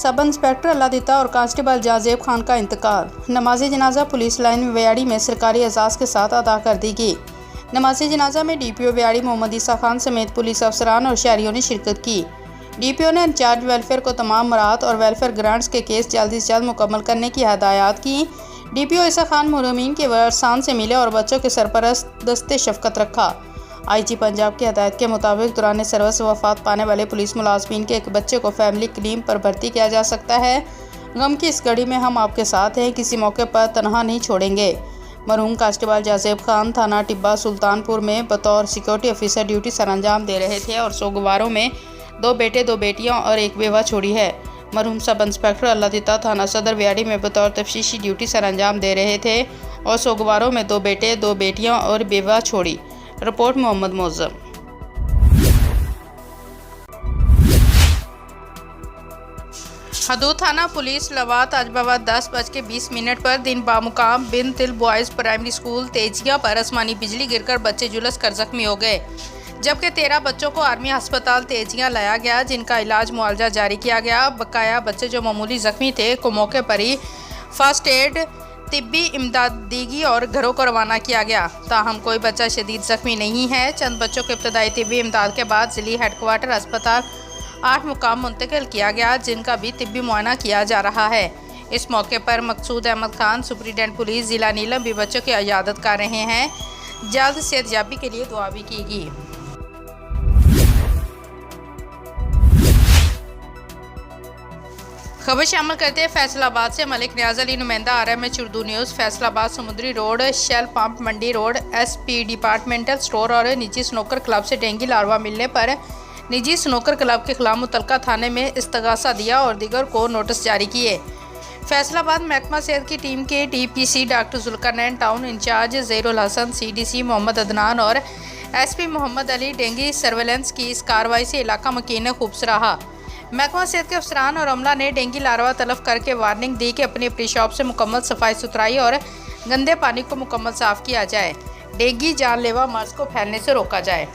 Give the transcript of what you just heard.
Sub inspector अल्लादीता और constable जाजेब Khan का इंतकाल। नमाज़ी जनाजा पुलिस लाइन व्याड़ी में सरकारी एजाज़ के साथ अदा कर दी गई। नमाज़ी जनाजा में DPO व्याड़ी मोहम्मद ईसा खान समेत पुलिस अफसरान और शहरियों ने शिरकत की। DPO ने इंचार्ज वेलफेयर को तमाम मराहत और वेलफेयर ग्रांट्स के केस जल्द से जल्द मुकम्मल करने की हदायत की। DPO ईसा खान महरूमीन के वारसान से मिले और बच्चों के सरपरस्त दस्ते शफकत रखा। IG पंजाब की हदायत के मुताबिक दौरान सर्विस वफात पाने वाले पुलिस मुलाजमीन के एक बच्चे को फैमिली क्लीन पर भर्ती किया जा सकता है। गम की इस घड़ी में हम आपके साथ हैं, किसी मौके पर तनहा नहीं छोड़ेंगे। मरहूम कांस्टेबल जाजेब खान थाना टिब्बा सुल्तानपुर में बतौर सिक्योरिटी ऑफिसर ड्यूटी सर अंजाम दे रहे थे और सोगवारों में 2 बेटे 2 बेटियां और एक बेवा छोड़ी है। मरहूम सब इंस्पेक्टर अल्लादीता थाना सदर व्याड़ी में बतौर तफ्तीशी ड्यूटी सर अंजाम दे रहे थे और सोगवारों में 2 बेटे 2 बेटियां और बेवा छोड़ी। रिपोर्ट मोहम्मद मोज़म। हदूद थाना पुलिस लवात आज बाबा 10:20 पर दिन बामुकाम बिन तिल बॉयज़ प्राइमरी स्कूल तेजिया पर आसमानी बिजली गिरकर बच्चे झुलस कर जख्मी हो गए, जबकि 13 बच्चों को आर्मी अस्पताल तेजिया लाया गया, जिनका इलाज मुआवजा जारी किया गया। बकाया बच्चे जो मामूली जख्मी थे को मौके पर ही फर्स्ट एड तिब्बी इमदादीगी और घरों को रवाना किया गया। ताहम कोई बच्चा शदीद जख्मी नहीं है। चंद बच्चों को इब्तदाई तिब्बी इमदाद के बाद जिली हेडक्वार्टर अस्पताल 8 मुकाम मुंतकिल किया गया, जिनका भी तिब्बी मुआयना किया जा रहा है। इस मौके पर मकसूद अहमद खान सुपरिटेंडेंट पुलिस जिला नीलम भी बच्चों की इयादत कर रहे हैं। जल्द सेहतयाबी के लिए दुआ भी की गई। खबर शामिल करते हैं फैसलाबाद से। मलिक न्याज अली नुमाइंदा RMH उर्दू न्यूज़। फैसलाबाद समुद्री रोड, शेल पंप, मंडी रोड, SP डिपार्टमेंटल स्टोर और निजी स्नूकर क्लब से डेंगू लार्वा मिलने पर निजी स्नूकर क्लब के खिलाफ मुतलका थाने में इस्तगासा दिया और दीगर को नोटिस जारी किए। फैसलाबाद महकमा सेहत की टीम के DPC doctor Zulqarnain, town incharge Zaheerul Hasan, CDC Mohammad Adnan और SP Mohammad Ali dengue surveillance की इस कार्रवाई से इलाका मकीन खुब्स रहा। महकमा सेहत के अफसरान और अमला ने डेंगू लार्वा तलब करके वार्निंग दी कि अपनी अपनी शॉप से मुकम्मल सफाई सुथराई और गंदे पानी को मुकम्मल साफ़ किया जाए। डेंगू जानलेवा मर्ज को फैलने से रोका जाए।